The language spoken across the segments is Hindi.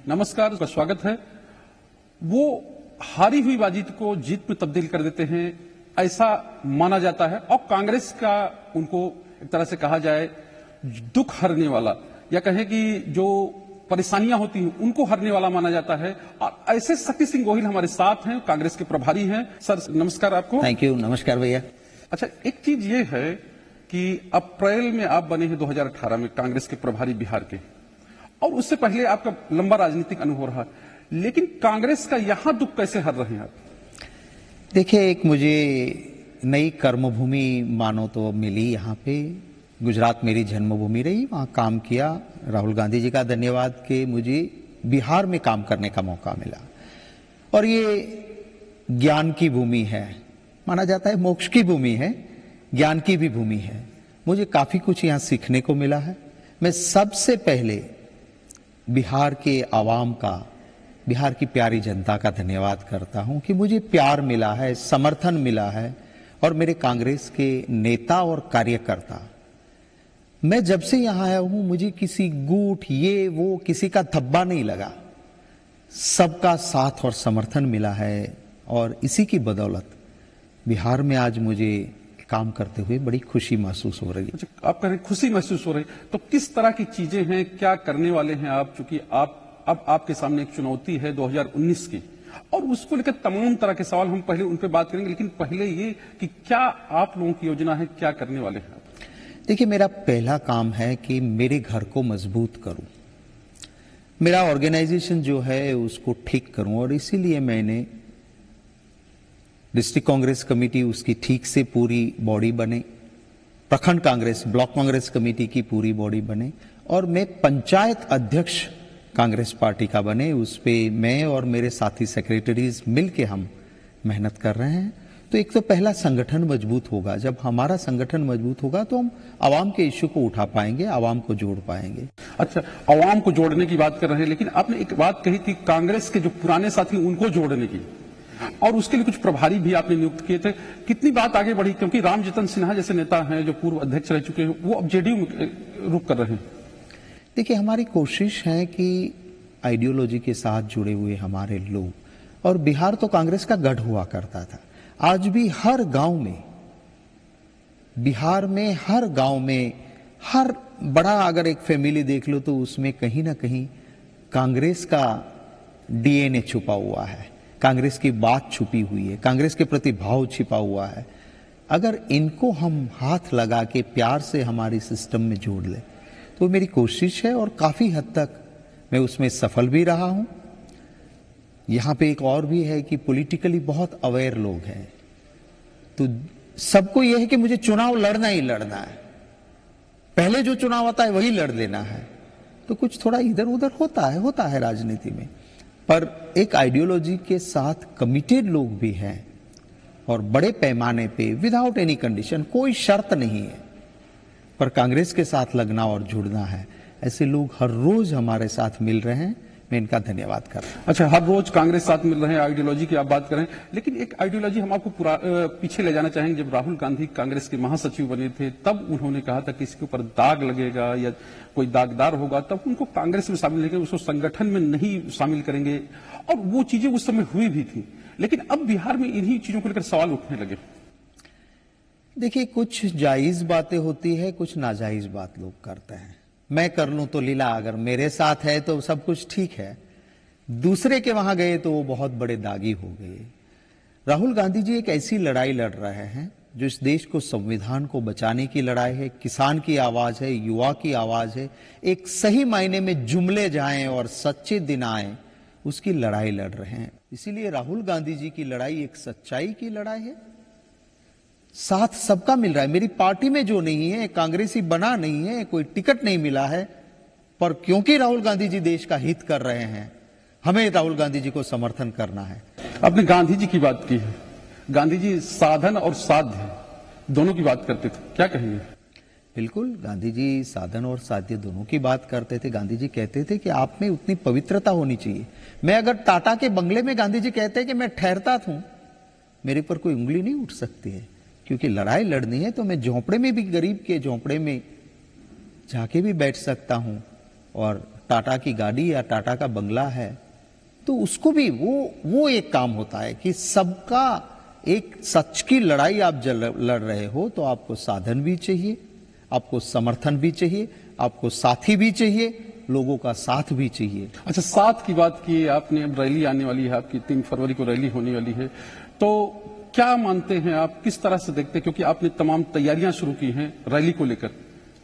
नमस्कार, का स्वागत है। वो हारी हुई बाजी को जीत में तब्दील कर देते हैं, ऐसा माना जाता है। और कांग्रेस का उनको एक तरह से कहा जाए दुख हरने वाला, या कहें कि जो परेशानियां होती हैं उनको हरने वाला माना जाता है। और ऐसे शक्ति सिंह गोहिल हमारे साथ हैं, कांग्रेस के प्रभारी हैं। सर नमस्कार आपको। थैंक यू, नमस्कार भैया। अच्छा, एक चीज ये है कि अप्रैल में आप बने हैं 2018 में कांग्रेस के प्रभारी बिहार के, और उससे पहले आपका लंबा राजनीतिक अनुभव रहा, लेकिन कांग्रेस का यहां दुख कैसे हर रहे हैं आप? देखिए, एक मुझे नई कर्मभूमि मानो तो मिली यहाँ पे। गुजरात मेरी जन्मभूमि रही, वहाँ काम किया। राहुल गांधी जी का धन्यवाद कि मुझे बिहार में काम करने का मौका मिला। और ये ज्ञान की भूमि है, माना जाता है मोक्ष की भूमि है, ज्ञान की भी भूमि है। मुझे काफी कुछ यहाँ सीखने को मिला है। मैं सबसे पहले बिहार के आवाम का, बिहार की प्यारी जनता का धन्यवाद करता हूं कि मुझे प्यार मिला है, समर्थन मिला है। और मेरे कांग्रेस के नेता और कार्यकर्ता, मैं जब से यहां आया हूं मुझे किसी गुट ये वो किसी का धब्बा नहीं लगा। सबका साथ और समर्थन मिला है, और इसी की बदौलत बिहार में आज मुझे काम करते हुए बड़ी खुशी महसूस हो रही है। अच्छा, आप कह रहे हैं खुशी महसूस हो रही, तो किस तरह की चीजें हैं, क्या करने वाले हैं आप? चूंकि अब आपके सामने एक चुनौती है 2019 की, और उसको लेकर तमाम तरह के सवाल हम पहले उन पर बात करेंगे, लेकिन पहले ये कि क्या आप लोगों की योजना है, क्या करने वाले हैं आप? देखिए, मेरा पहला काम है कि मेरे घर को मजबूत करूं, मेरा ऑर्गेनाइजेशन जो है उसको ठीक करूं। और इसीलिए मैंने डिस्ट्रिक्ट कांग्रेस कमेटी, उसकी ठीक से पूरी बॉडी बने, प्रखंड कांग्रेस, ब्लॉक कांग्रेस कमेटी की पूरी बॉडी बने, और मैं पंचायत अध्यक्ष कांग्रेस पार्टी का बने। उस पे मैं और मेरे साथी सेक्रेटरीज मिलके हम मेहनत कर रहे हैं। तो एक तो पहला संगठन मजबूत होगा। जब हमारा संगठन मजबूत होगा तो हम आवाम के इश्यू को उठा पाएंगे, आवाम को जोड़ पाएंगे। अच्छा, आवाम को जोड़ने की बात कर रहे हैं, लेकिन आपने एक बात कही थी कांग्रेस के जो पुराने साथी उनको जोड़ने की, और उसके लिए कुछ प्रभारी भी आपने नियुक्त किए थे। कितनी बात आगे बढ़ी? क्योंकि रामजतन सिन्हा जैसे नेता हैं जो पूर्व अध्यक्ष रह चुके हैं, वो अब जेडीयू में रुख कर रहे हैं। देखिए, हमारी कोशिश है कि आइडियोलॉजी के साथ जुड़े हुए हमारे लोग, और बिहार तो कांग्रेस का गढ़ हुआ करता था। आज भी हर गांव में, बिहार में हर गांव में, हर बड़ा अगर एक फैमिली देख लो तो उसमें कहीं ना कहीं कांग्रेस का डीएनए छुपा हुआ है, कांग्रेस की बात छुपी हुई है, कांग्रेस के प्रति भाव छिपा हुआ है। अगर इनको हम हाथ लगा के प्यार से हमारी सिस्टम में जोड़ ले तो मेरी कोशिश है, और काफी हद तक मैं उसमें सफल भी रहा हूं। यहां पे एक और भी है कि पॉलिटिकली बहुत अवेयर लोग हैं, तो सबको यह है कि मुझे चुनाव लड़ना ही लड़ना है, पहले जो चुनाव आता है वही लड़ लेना है। तो कुछ थोड़ा इधर उधर होता है राजनीति में, पर एक आइडियोलॉजी के साथ कमिटेड लोग भी हैं, और बड़े पैमाने पे विदाउट एनी कंडीशन, कोई शर्त नहीं है, पर कांग्रेस के साथ लगना और जुड़ना है। ऐसे लोग हर रोज हमारे साथ मिल रहे हैं, मैं इनका धन्यवाद कर रहा हूं। अच्छा, हर रोज कांग्रेस साथ मिल रहे हैं, आइडियोलॉजी की आप बात करें, लेकिन एक आइडियोलॉजी हम आपको पीछे ले जाना चाहेंगे। जब राहुल गांधी कांग्रेस के महासचिव बने थे, तब उन्होंने कहा था कि इसके ऊपर दाग लगेगा या कोई दागदार होगा तब उनको कांग्रेस में शामिल लेंगे, उसको संगठन में नहीं शामिल करेंगे, और वो चीजें उस समय हुई भी थी। लेकिन अब बिहार में इन्हीं चीजों को लेकर सवाल उठने लगे। देखिए, कुछ जायज बातें होती है, कुछ नाजायज बात लोग करते हैं। मैं कर लूं तो लीला, अगर मेरे साथ है तो सब कुछ ठीक है, दूसरे के वहां गए तो वो बहुत बड़े दागी हो गए। राहुल गांधी जी एक ऐसी लड़ाई लड़ रहे हैं जो इस देश को, संविधान को बचाने की लड़ाई है, किसान की आवाज है, युवा की आवाज है, एक सही मायने में जुमले जाएं और सच्चे दिन आए, उसकी लड़ाई लड़ रहे हैं। इसीलिए राहुल गांधी जी की लड़ाई एक सच्चाई की लड़ाई है, साथ सबका मिल रहा है। मेरी पार्टी में जो नहीं है, कांग्रेसी बना नहीं है, कोई टिकट नहीं मिला है, पर क्योंकि राहुल गांधी जी देश का हित कर रहे हैं, हमें राहुल गांधी जी को समर्थन करना है। आपने गांधी जी की बात की है, गांधी जी साधन और साध्य दोनों की बात करते थे, क्या कहेंगे? बिल्कुल, गांधी जी साधन और साध्य दोनों की बात करते थे। गांधी जी कहते थे कि आप में उतनी पवित्रता होनी चाहिए। मैं अगर टाटा के बंगले में, गांधी जी कहते हैं कि मैं ठहरता हूं, मेरे पर कोई उंगली नहीं उठ सकती है, क्योंकि लड़ाई लड़नी है तो मैं झोंपड़े में भी, गरीब के झोंपड़े में जाके भी बैठ सकता हूं, और टाटा की गाड़ी या टाटा का बंगला है, तो उसको भी वो एक काम होता है कि सबका एक सच की लड़ाई आप लड़ रहे हो तो आपको साधन भी चाहिए, आपको समर्थन भी चाहिए, आपको साथी भी चाहिए, लोगों का साथ भी चाहिए। अच्छा, साथ की बात की आपने, अब रैली आने वाली है आपकी, 3 फरवरी को रैली होने वाली है, तो क्या मानते हैं आप, किस तरह से देखते हैं, क्योंकि आपने तमाम तैयारियां शुरू की हैं रैली को लेकर,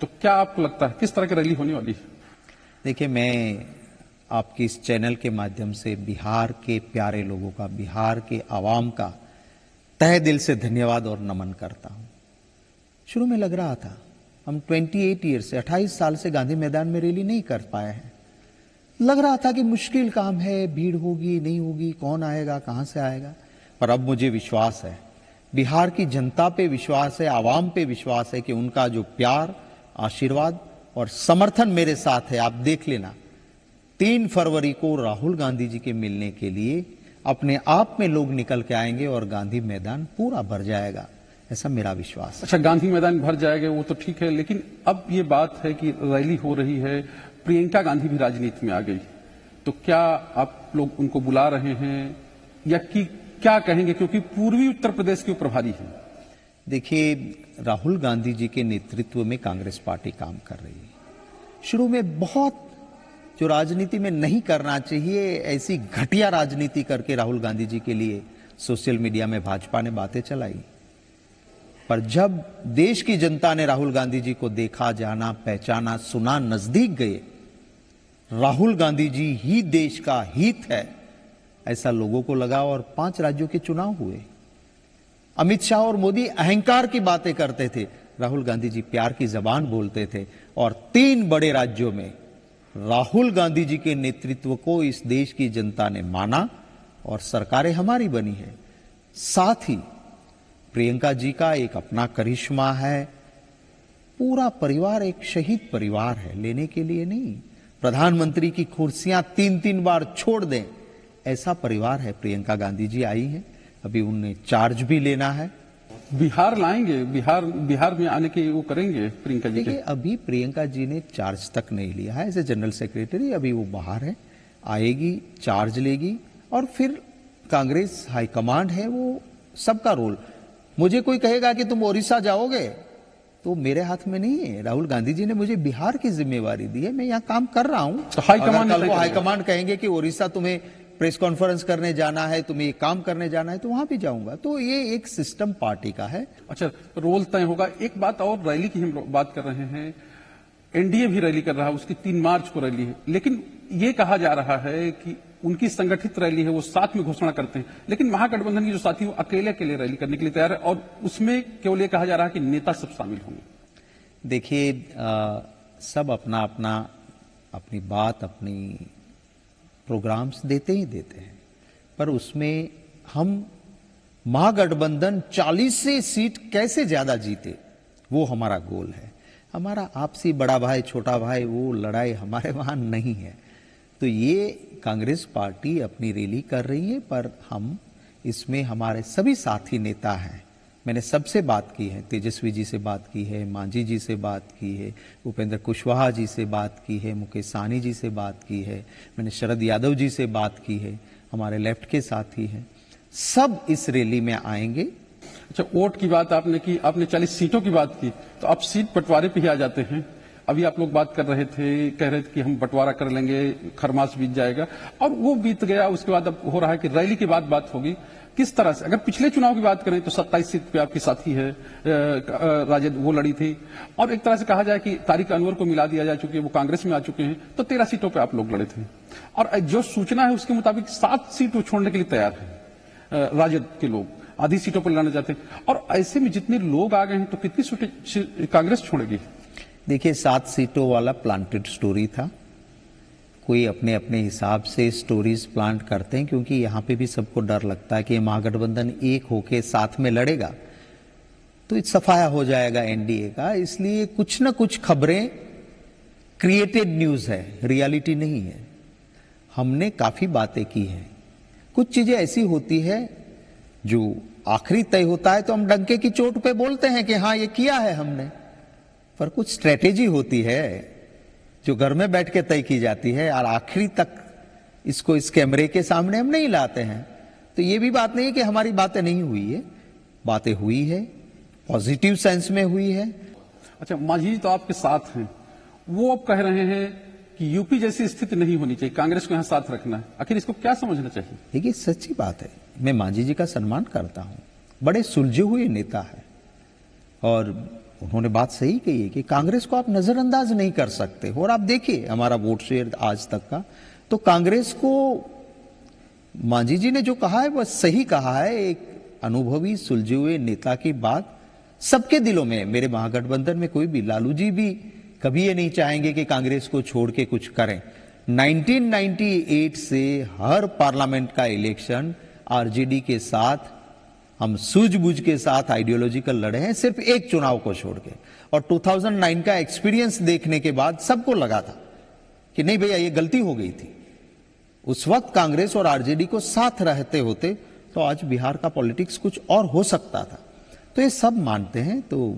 तो क्या आपको लगता है किस तरह की रैली होने वाली है? देखिए, मैं आपकी इस चैनल के माध्यम से बिहार के प्यारे लोगों का, बिहार के आवाम का तहे दिल से धन्यवाद और नमन करता हूं। शुरू में लग रहा था, हम 28 ईयर से 28 साल से गांधी मैदान में रैली नहीं कर पाए हैं, लग रहा था कि मुश्किल काम है, भीड़ होगी नहीं होगी, कौन आएगा, कहां से आएगा। पर अब मुझे विश्वास है, बिहार की जनता पे विश्वास है, आवाम पे विश्वास है कि उनका जो प्यार, आशीर्वाद और समर्थन मेरे साथ है। आप देख लेना, 3 फरवरी को राहुल गांधी जी के मिलने के लिए अपने आप में लोग निकल के आएंगे और गांधी मैदान पूरा भर जाएगा, ऐसा मेरा विश्वास है। अच्छा, गांधी मैदान भर जाएगा वो तो ठीक है, लेकिन अब ये बात है कि रैली हो रही है, प्रियंका गांधी भी राजनीति में आ गई, तो क्या आप लोग उनको बुला रहे हैं या कि क्या कहेंगे, क्योंकि पूर्वी उत्तर प्रदेश के प्रभारी हैं? देखिए, राहुल गांधी जी के नेतृत्व में कांग्रेस पार्टी काम कर रही है। शुरू में बहुत जो राजनीति में नहीं करना चाहिए, ऐसी घटिया राजनीति करके राहुल गांधी जी के लिए सोशल मीडिया में भाजपा ने बातें चलाई, पर जब देश की जनता ने राहुल गांधी जी को देखा, जाना, पहचाना, सुना, नजदीक गए, राहुल गांधी जी ही देश का हित है ऐसा लोगों को लगा और 5 राज्यों के चुनाव हुए। अमित शाह और मोदी अहंकार की बातें करते थे, राहुल गांधी जी प्यार की जबान बोलते थे, और 3 बड़े राज्यों में राहुल गांधी जी के नेतृत्व को इस देश की जनता ने माना और सरकारें हमारी बनी है। साथ ही प्रियंका जी का एक अपना करिश्मा है, पूरा परिवार एक शहीद परिवार है, लेने के लिए नहीं, प्रधानमंत्री की कुर्सियां 3-3 बार छोड़ दें ऐसा परिवार है। प्रियंका गांधी जी आई हैं, अभी उन्हें चार्ज भी लेना है। बिहार लाएंगे, बिहार में आने के वो करेंगे प्रियंका जी? देखिए, अभी प्रियंका जी ने चार्ज तक नहीं लिया है एज ए जनरल सेक्रेटरी, अभी वो बाहर है, आएगी, चार्ज लेगी और फिर कांग्रेस हाईकमांड है, वो सबका रोल। मुझे कोई कहेगा कि तुम ओडिशा जाओगे, तो मेरे हाथ में नहीं है। राहुल गांधी जी ने मुझे बिहार की जिम्मेवारी दी है, मैं यहाँ काम कर रहा हूँ। तो हाईकमांड कहेंगे कि ओडिशा तुम्हें प्रेस कॉन्फ्रेंस करने जाना है, तुम्हें ये काम करने जाना है, तो वहां भी जाऊंगा। तो ये एक सिस्टम पार्टी का है। अच्छा, रोल तय होगा। एक बात और, रैली की हम बात कर रहे हैं, एनडीए भी रैली कर रहा है, उसकी 3 मार्च को रैली है, लेकिन ये कहा जा रहा है कि उनकी संगठित रैली है, वो साथ में घोषणा करते हैं, लेकिन महागठबंधन की जो साथी वो अकेले रैली करने के लिए तैयार है और उसमें केवल ये कहा जा रहा है कि नेता सब शामिल होंगे। देखिए, सब अपना अपना अपनी बात, अपनी प्रोग्राम्स देते ही देते हैं, पर उसमें हम महागठबंधन 40 से सीट कैसे ज्यादा जीते, वो हमारा गोल है। हमारा आपसी बड़ा भाई छोटा भाई वो लड़ाई हमारे वहां नहीं है। तो ये कांग्रेस पार्टी अपनी रैली कर रही है, पर हम इसमें हमारे सभी साथी नेता हैं। मैंने सबसे बात की है, तेजस्वी जी से बात की है, मांझी जी से बात की है, उपेंद्र कुशवाहा जी से बात की है, मुकेश सहनी जी से बात की है, मैंने शरद यादव जी से बात की है, हमारे लेफ्ट के साथी हैं, सब इस रैली में आएंगे। अच्छा, वोट की बात आपने की, आपने 40 सीटों की बात की, तो अब सीट बंटवारे पे ही आ जाते हैं। अभी आप लोग बात कर रहे थे, कह रहे थे कि हम बंटवारा कर लेंगे, खरमास बीत जाएगा, और वो बीत गया। उसके बाद अब हो रहा है कि रैली के बाद बात होगी। किस तरह से, अगर पिछले चुनाव की बात करें तो 27 सीट पे आपकी साथी है राजद, वो लड़ी थी, और एक तरह से कहा जाए कि तारिक अनवर को मिला दिया जा चुकी है, वो कांग्रेस में आ चुके हैं, तो 13 सीटों पे आप लोग लड़े थे। और जो सूचना है उसके मुताबिक 7 सीट वो छोड़ने के लिए तैयार है राजद के लोग, आधी सीटों पर लड़ना चाहते हैं। और ऐसे में जितने लोग आ गए हैं तो कितनी सीटें कांग्रेस छोड़ेगी? देखिए, 7 सीटों वाला प्लांटेड स्टोरी था। कोई अपने अपने हिसाब से स्टोरीज प्लांट करते हैं, क्योंकि यहाँ पे भी सबको डर लगता है कि महागठबंधन एक होके साथ में लड़ेगा तो सफाया हो जाएगा एनडीए का। इसलिए कुछ न कुछ खबरें क्रिएटेड न्यूज है, रियलिटी नहीं है। हमने काफी बातें की हैं, कुछ चीजें ऐसी होती है जो आखिरी तय होता है तो हम डंके की चोट पे बोलते हैं कि हाँ ये किया है हमने, पर कुछ स्ट्रेटेजी होती है जो घर में बैठ के तय की जाती है और आखिरी तक इसको इस कैमरे के सामने हम नहीं लाते हैं। तो ये भी बात नहीं है कि हमारी बातें नहीं हुई है, बातें हुई है, पॉजिटिव सेंस में हुई है। अच्छा, मांझी जी तो आपके साथ हैं, वो अब कह रहे हैं कि यूपी जैसी स्थिति नहीं होनी चाहिए, कांग्रेस को यहां साथ रखना है। आखिर इसको क्या समझना चाहिए? देखिए, सच्ची बात है, मैं मांझी जी का सम्मान करता हूं, बड़े सुलझे हुए नेता है और उन्होंने बात सही कही है कि कांग्रेस को आप नजरअंदाज नहीं कर सकते। और आप देखिए हमारा वोट शेयर आज तक का, तो कांग्रेस को मांझी जी ने जो कहा है वह सही कहा है। एक अनुभवी सुलझे हुए नेता की बात सबके दिलों में। मेरे महागठबंधन में कोई भी, लालू जी भी कभी ये नहीं चाहेंगे कि कांग्रेस को छोड़ के कुछ करें। 1998 से हर पार्लियामेंट का इलेक्शन आरजेडी के साथ हम सूझबूझ के साथ आइडियोलॉजिकल लड़े हैं, सिर्फ एक चुनाव को छोड़ के। और 2009 का एक्सपीरियंस देखने के बाद सबको लगा था कि नहीं भैया ये गलती हो गई थी। उस वक्त कांग्रेस और आरजेडी को साथ रहते होते तो आज बिहार का पॉलिटिक्स कुछ और हो सकता था। तो ये सब मानते हैं, तो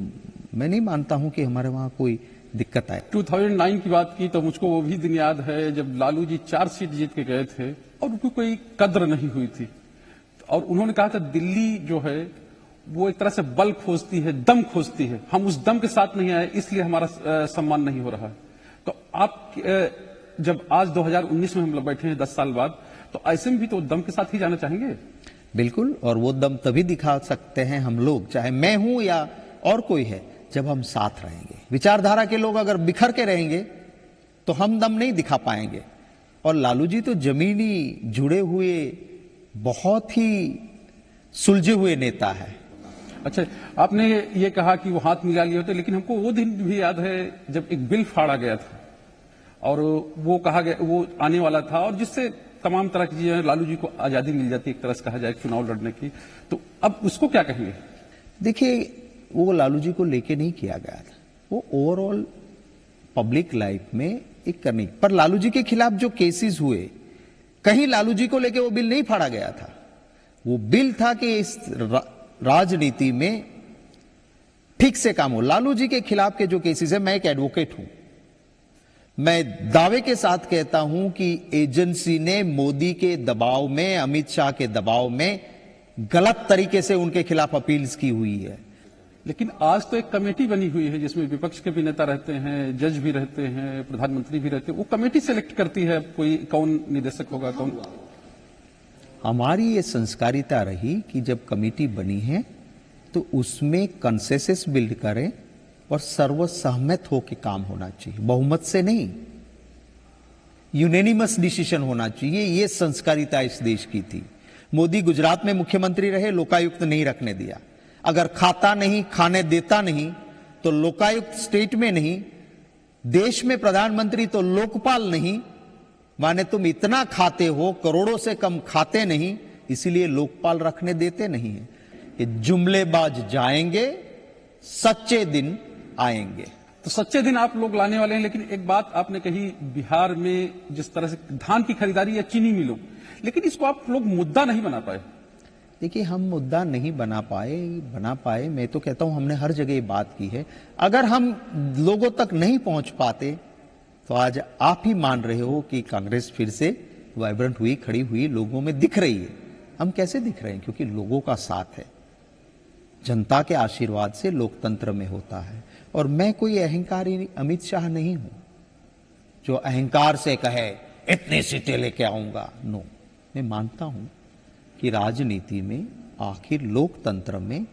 मैं नहीं मानता हूं कि हमारे वहां कोई दिक्कत आए। 2009 की बात की तो मुझको वो भी दिन याद है जब लालू जी 4 सीट जीत के गए थे और उनको कोई कद्र नहीं हुई थी। और उन्होंने कहा था दिल्ली जो है वो एक तरह से बल खोजती है, दम खोजती है, हम उस दम के साथ नहीं आए इसलिए हमारा सम्मान नहीं हो रहा है। तो आप जब आज 2019 में हम लोग बैठे हैं 10 साल बाद, तो ऐसे में भी तो दम के साथ ही जाना चाहेंगे। बिल्कुल, और वो दम तभी दिखा सकते हैं हम लोग, चाहे मैं हूं या और कोई है, जब हम साथ रहेंगे। विचारधारा के लोग अगर बिखर के रहेंगे तो हम दम नहीं दिखा पाएंगे। और लालू जी तो जमीनी जुड़े हुए बहुत ही सुलझे हुए नेता है। अच्छा, आपने ये कहा कि वो हाथ मिला लिए होते, लेकिन हमको वो दिन भी याद है जब एक बिल फाड़ा गया था और वो कहा गया वो आने वाला था और जिससे तमाम तरह की चीजें, लालू जी को आजादी मिल जाती एक तरह से कहा जाए चुनाव लड़ने की। तो अब उसको क्या कहेंगे? देखिए, वो लालू जी को लेके नहीं किया गया था, वो ओवरऑल पब्लिक लाइफ में एक करने पर लालू जी के खिलाफ जो केसेस हुए, कहीं लालू जी को लेके वो बिल नहीं फाड़ा गया था। वो बिल था कि इस राजनीति में ठीक से काम हो। लालू जी के खिलाफ के जो केसेस है, मैं एक एडवोकेट हूं, मैं दावे के साथ कहता हूं कि एजेंसी ने मोदी के दबाव में, अमित शाह के दबाव में गलत तरीके से उनके खिलाफ अपील्स की हुई है। लेकिन आज तो एक कमेटी बनी हुई है जिसमें विपक्ष के भी नेता रहते हैं, जज भी रहते हैं, प्रधानमंत्री भी रहते हैं। वो कमेटी सेलेक्ट करती है कोई कौन निदेशक होगा, कौन। हमारी ये संस्कारिता रही कि जब कमेटी बनी है तो उसमें कंसेंसस बिल्ड करें और सर्वसहमत होकर काम होना चाहिए, बहुमत से नहीं, यूनेनिमस डिसीजन होना चाहिए। ये संस्कारिता इस देश की थी। मोदी गुजरात में मुख्यमंत्री रहे, लोकायुक्त नहीं रखने दिया। अगर खाता नहीं, खाने देता नहीं तो लोकायुक्त स्टेट में नहीं, देश में प्रधानमंत्री तो लोकपाल नहीं, माने तुम इतना खाते हो, करोड़ों से कम खाते नहीं, इसीलिए लोकपाल रखने देते नहीं है। ये जुमलेबाज जाएंगे, सच्चे दिन आएंगे। तो सच्चे दिन आप लोग लाने वाले हैं। लेकिन एक बात आपने कही, बिहार में जिस तरह से धान की खरीदारी या चीनी मिलों, लेकिन इसको आप लोग मुद्दा नहीं बना पाए। देखिए, हम मुद्दा नहीं बना पाए। मैं तो कहता हूं हमने हर जगह ये बात की है। अगर हम लोगों तक नहीं पहुंच पाते तो आज आप ही मान रहे हो कि कांग्रेस फिर से वाइब्रेंट हुई, खड़ी हुई, लोगों में दिख रही है। हम कैसे दिख रहे हैं? क्योंकि लोगों का साथ है, जनता के आशीर्वाद से लोकतंत्र में होता है। और मैं कोई अहंकारी अमित शाह नहीं हूं जो अहंकार से कहे इतनी सीटें लेके आऊंगा। नो, मैं मानता हूं कि राजनीति में आखिर लोकतंत्र में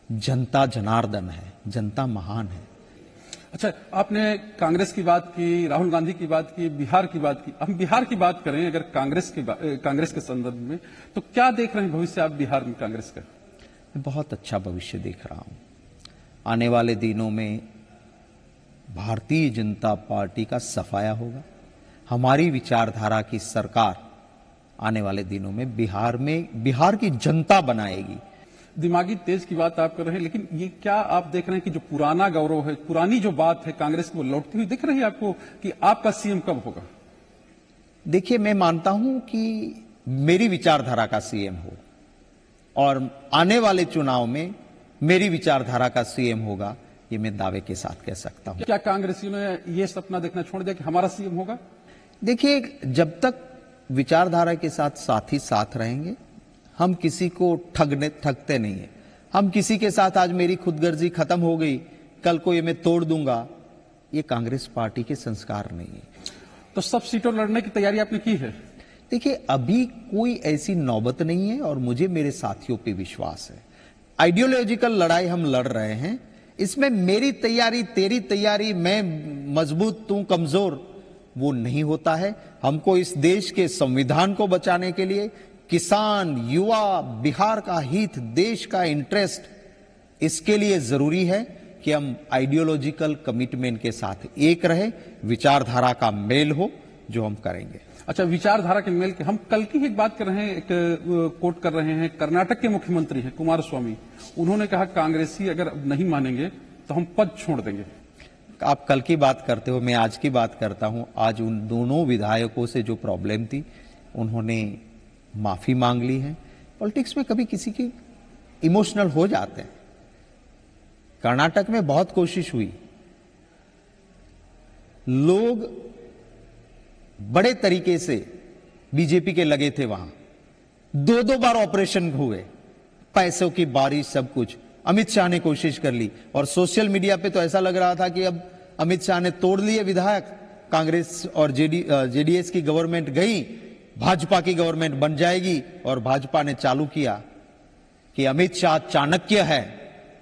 जनता जनार्दन है, जनता महान है। अच्छा, आपने कांग्रेस की बात की, राहुल गांधी की बात की, बिहार की बात की। हम बिहार की बात करें अगर कांग्रेस के संदर्भ में, तो क्या देख रहे हैं भविष्य आप बिहार में कांग्रेस का? मैं बहुत अच्छा भविष्य देख रहा हूं। आने वाले दिनों में भारतीय जनता पार्टी का सफाया होगा। हमारी विचारधारा की सरकार आने वाले दिनों में बिहार की जनता बनाएगी। दिमागी तेज की बात आप कर रहे हैं, लेकिन ये क्या आप देख रहे हैं कि जो पुराना गौरव है, पुरानी जो बात है कांग्रेस की, वो लौटती हुई दिख रही है आपको कि आपका सीएम कब होगा? देखिए, मैं मानता हूं कि मेरी विचारधारा का सीएम हो और आने वाले चुनाव में मेरी विचारधारा का सीएम होगा, ये मैं दावे के साथ कह सकता हूं। क्या कांग्रेसियों ने ये सपना देखना छोड़ दिया कि हमारा सीएम होगा? देखिए, जब तक विचारधारा के साथ साथी साथ रहेंगे, हम किसी को ठगते नहीं है। हम किसी के साथ आज मेरी खुदगर्जी खत्म हो गई, कल को ये मैं तोड़ दूंगा, ये कांग्रेस पार्टी के संस्कार नहीं है। तो सब सीटों लड़ने की तैयारी आपने की है? देखिए, अभी कोई ऐसी नौबत नहीं है और मुझे मेरे साथियों पे विश्वास है। आइडियोलॉजिकल लड़ाई हम लड़ रहे हैं, इसमें मेरी तैयारी तेरी तैयारी, मैं मजबूत तू कमजोर, वो नहीं होता है। हमको इस देश के संविधान को बचाने के लिए किसान, युवा, बिहार का हित, देश का इंटरेस्ट, इसके लिए जरूरी है कि हम आइडियोलॉजिकल कमिटमेंट के साथ एक रहे, विचारधारा का मेल हो, जो हम करेंगे। अच्छा, विचारधारा के मेल के हम कल की एक बात कर रहे हैं, एक कोट कर रहे हैं, कर्नाटक के मुख्यमंत्री हैं कुमार स्वामी, उन्होंने कहा कांग्रेसी अगर नहीं मानेंगे तो हम पद छोड़ देंगे। आप कल की बात करते हो, मैं आज की बात करता हूं। आज उन दोनों विधायकों से जो प्रॉब्लम थी, उन्होंने माफी मांग ली है। पॉलिटिक्स में कभी किसी की इमोशनल हो जाते हैं। कर्नाटक में बहुत कोशिश हुई, लोग बड़े तरीके से बीजेपी के लगे थे वहां, 2-2 बार ऑपरेशन हुए, पैसों की बारिश, सब कुछ। अमित शाह ने कोशिश कर ली और सोशल मीडिया पे तो ऐसा लग रहा था कि अब अमित शाह ने तोड़ लिए विधायक, कांग्रेस और जेडीएस की गवर्नमेंट गई, भाजपा की गवर्नमेंट बन जाएगी। और भाजपा ने चालू किया कि अमित शाह चाणक्य है,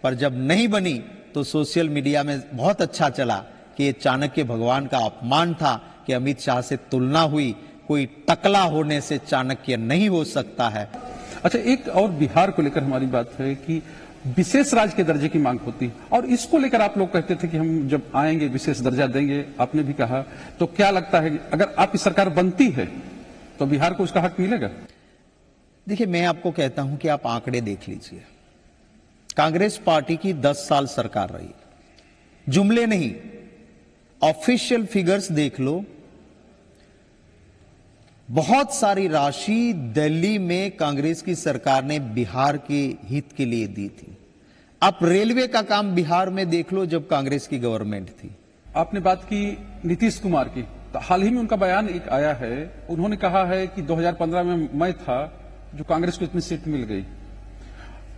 पर जब नहीं बनी तो सोशल मीडिया में बहुत अच्छा चला कि ये चाणक्य भगवान का अपमान था कि अमित शाह से तुलना हुई। कोई टकला होने से चाणक्य नहीं हो सकता है। अच्छा, एक और बिहार को लेकर हमारी बात है कि विशेष राज्य के दर्जे की मांग होती है और इसको लेकर आप लोग कहते थे कि हम जब आएंगे विशेष दर्जा देंगे, आपने भी कहा। तो क्या लगता है अगर आपकी सरकार बनती है तो बिहार को उसका हक मिलेगा? देखिए, मैं आपको कहता हूं कि आप आंकड़े देख लीजिए। कांग्रेस पार्टी की 10 साल सरकार रही, जुमले नहीं, ऑफिशियल फिगर्स देख लो। बहुत सारी राशि दिल्ली में कांग्रेस की सरकार ने बिहार के हित के लिए दी थी। आप रेलवे का काम बिहार में देख लो, जब कांग्रेस की गवर्नमेंट थी। आपने बात की नीतीश कुमार की, तो हाल ही में उनका बयान एक आया है, उन्होंने कहा है कि 2015 में मैं था जो कांग्रेस को इतनी सीट मिल गई,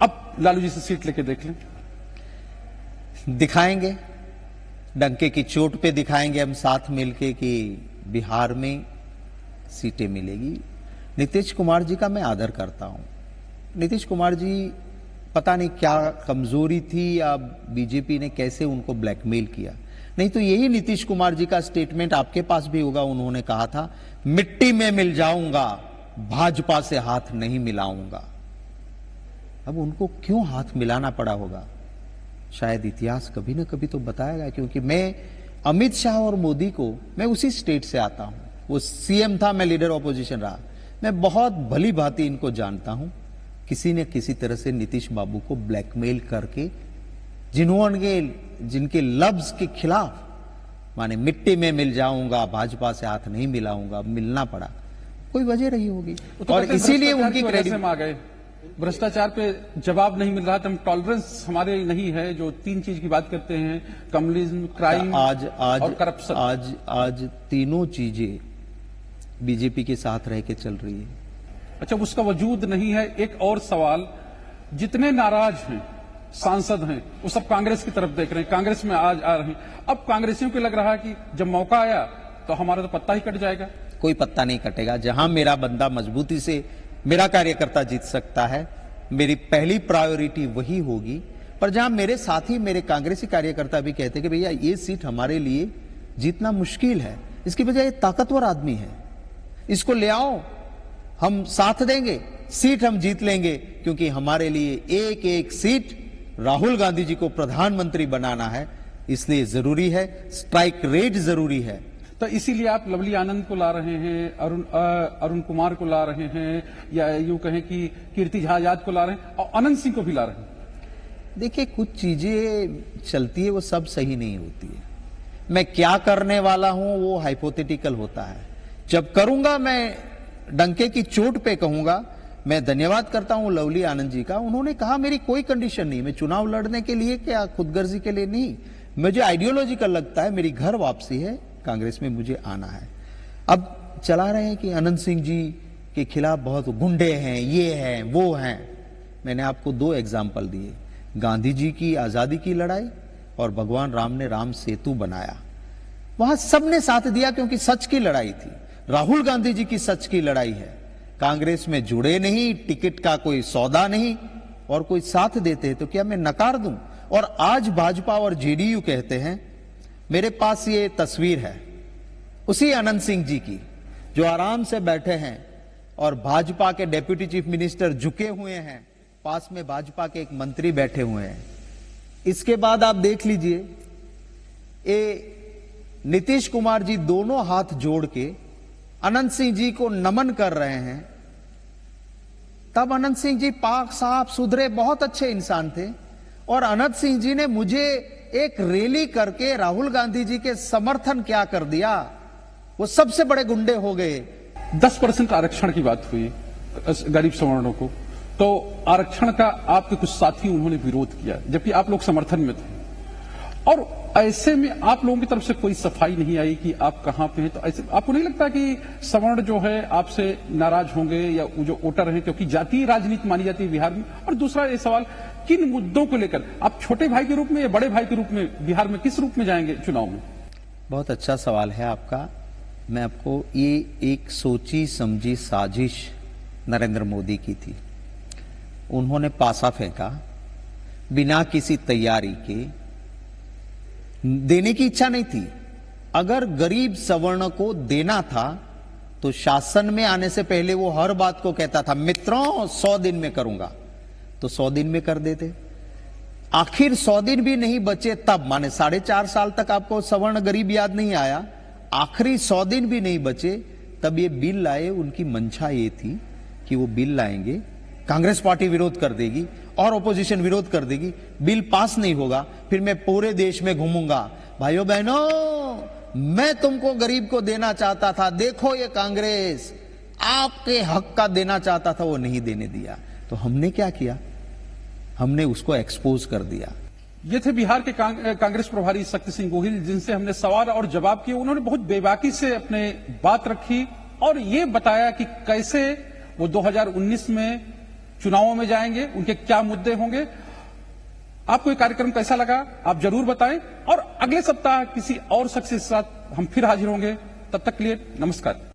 अब लालू जी से सीट लेके देख लें। दिखाएंगे, डंके की चोट पे दिखाएंगे हम साथ मिलके कि बिहार में सीटें मिलेगी। नीतीश कुमार जी का मैं आदर करता हूं। नीतीश कुमार जी पता नहीं क्या कमजोरी थी या बीजेपी ने कैसे उनको ब्लैकमेल किया, नहीं तो यही नीतीश कुमार जी का स्टेटमेंट आपके पास भी होगा। उन्होंने कहा था, मिट्टी में मिल जाऊंगा, भाजपा से हाथ नहीं मिलाऊंगा। अब उनको क्यों हाथ मिलाना पड़ा होगा, शायद इतिहास कभी ना कभी तो बताएगा। क्योंकि मैं अमित शाह और मोदी को, मैं उसी स्टेट से आता हूं, वो सीएम था, मैं लीडर ऑपोजिशन रहा, मैं बहुत भली भांति इनको जानता हूं। किसी न किसी तरह से नीतीश बाबू को ब्लैकमेल करके, जिनके लफ्ज के खिलाफ, माने मिट्टी में मिल जाऊंगा, भाजपा से हाथ नहीं मिलाऊंगा, मिलना पड़ा, कोई वजह रही होगी। तो और इसीलिए उनकी क्रेडिट आ गए। भ्रष्टाचार पे जवाब नहीं मिल रहा था, हम टॉलरेंस हमारे नहीं है, जो 3 चीज की बात करते हैं, कम्युनिज्म, क्राइम और करप्शन। आज तीनों चीजें बीजेपी के साथ रह के चल रही है। अच्छा, उसका वजूद नहीं है। एक और सवाल, जितने नाराज हैं सांसद हैं वो सब कांग्रेस की तरफ देख रहे हैं, कांग्रेस में आज आ रहे हैं। अब कांग्रेसियों को लग रहा है कि जब मौका आया तो हमारा तो पत्ता ही कट जाएगा। कोई पत्ता नहीं कटेगा। जहां मेरा बंदा मजबूती से, मेरा कार्यकर्ता जीत सकता है, मेरी पहली प्रायोरिटी वही होगी। पर जहां मेरे साथी, मेरे कांग्रेसी कार्यकर्ता भी कहते हैं कि भैया ये सीट हमारे लिए जीतना मुश्किल है, इसकी वजह ये ताकतवर आदमी है, इसको ले आओ, हम साथ देंगे, सीट हम जीत लेंगे। क्योंकि हमारे लिए एक एक सीट राहुल गांधी जी को प्रधानमंत्री बनाना है, इसलिए जरूरी है, स्ट्राइक रेट जरूरी है। तो इसीलिए आप लवली आनंद को ला रहे हैं, अरुण कुमार को ला रहे हैं, या यूं कहें कि कीर्ति झा आजाद को ला रहे हैं और अनंत सिंह को भी ला रहे हैं। देखिए, कुछ चीजें चलती है वो सब सही नहीं होती है। मैं क्या करने वाला हूं वो हाइपोथेटिकल होता है। जब करूंगा मैं डंके की चोट पे कहूंगा, मैं धन्यवाद करता हूं लवली आनंद जी का। उन्होंने कहा मेरी कोई कंडीशन नहीं, मैं चुनाव लड़ने के लिए क्या खुदगर्जी के लिए नहीं, मुझे आइडियोलॉजिकल लगता है, मेरी घर वापसी है, कांग्रेस में मुझे आना है। अब चला रहे हैं कि अनंत सिंह जी के खिलाफ बहुत गुंडे हैं, ये हैं, वो हैं। मैंने आपको 2 एग्जाम्पल दिए, गांधी जी की आजादी की लड़ाई और भगवान राम ने राम सेतु बनाया, वहां सबने साथ दिया क्योंकि सच की लड़ाई थी। राहुल गांधी जी की सच की लड़ाई है, कांग्रेस में जुड़े नहीं, टिकट का कोई सौदा नहीं, और कोई साथ देते हैं तो क्या मैं नकार दूं? और आज भाजपा और जेडीयू कहते हैं, मेरे पास ये तस्वीर है उसी अनंत सिंह जी की जो आराम से बैठे हैं और भाजपा के डेप्यूटी चीफ मिनिस्टर झुके हुए हैं, पास में भाजपा के एक मंत्री बैठे हुए हैं। इसके बाद आप देख लीजिए, ये नीतीश कुमार जी दोनों हाथ जोड़ के अनंत सिंह जी को नमन कर रहे हैं। तब अनंत सिंह जी पाक साफ सुधरे बहुत अच्छे इंसान थे, और अनंत सिंह जी ने मुझे एक रैली करके राहुल गांधी जी के समर्थन क्या कर दिया, वो सबसे बड़े गुंडे हो गए। 10% आरक्षण की बात हुई गरीब सवर्णों को, तो आरक्षण का आपके कुछ साथी उन्होंने विरोध किया जबकि आप लोग समर्थन में थे, और ऐसे में आप लोगों की तरफ से कोई सफाई नहीं आई कि आप कहां पे हैं। तो ऐसे आपको नहीं लगता कि सवर्ण जो है आपसे नाराज होंगे, या वो जो वोटर हैं, क्योंकि जातीय राजनीति मानी जाती है बिहार में? और दूसरा ये सवाल, किन मुद्दों को लेकर आप छोटे भाई के रूप में या बड़े भाई के रूप में बिहार में किस रूप में जाएंगे चुनाव में? बहुत अच्छा सवाल है आपका। मैं आपको, ये एक सोची समझी साजिश नरेंद्र मोदी की थी। उन्होंने पासा फेंका बिना किसी तैयारी के, देने की इच्छा नहीं थी। अगर गरीब सवर्ण को देना था तो शासन में आने से पहले वो हर बात को कहता था, मित्रों 100 दिन में करूंगा, तो 100 दिन में कर देते। आखिर 100 दिन भी नहीं बचे तब, माने 4.5 साल तक आपको सवर्ण गरीब याद नहीं आया, आखिरी 100 दिन भी नहीं बचे तब ये बिल लाए। उनकी मंशा ये थी कि वो बिल लाएंगे, कांग्रेस पार्टी विरोध कर देगी और ओपोजिशन विरोध कर देगी, बिल पास नहीं होगा, फिर मैं पूरे देश में घूमूंगा, भाइयों बहनों मैं तुमको गरीब को देना चाहता था, देखो ये कांग्रेस आपके हक का देना चाहता था, वो नहीं देने दिया। तो हमने क्या किया, हमने उसको एक्सपोज कर दिया। ये थे बिहार के कांग्रेस प्रभारी शक्ति सिंह गोहिल, जिनसे हमने सवाल और जवाब किए। उन्होंने बहुत बेबाकी से अपने बात रखी और ये बताया कि कैसे वो 2019 में चुनावों में जाएंगे, उनके क्या मुद्दे होंगे। आपको ये कार्यक्रम कैसा लगा आप जरूर बताएं, और अगले सप्ताह किसी और शख्स के साथ हम फिर हाजिर होंगे। तब तक के लिए नमस्कार।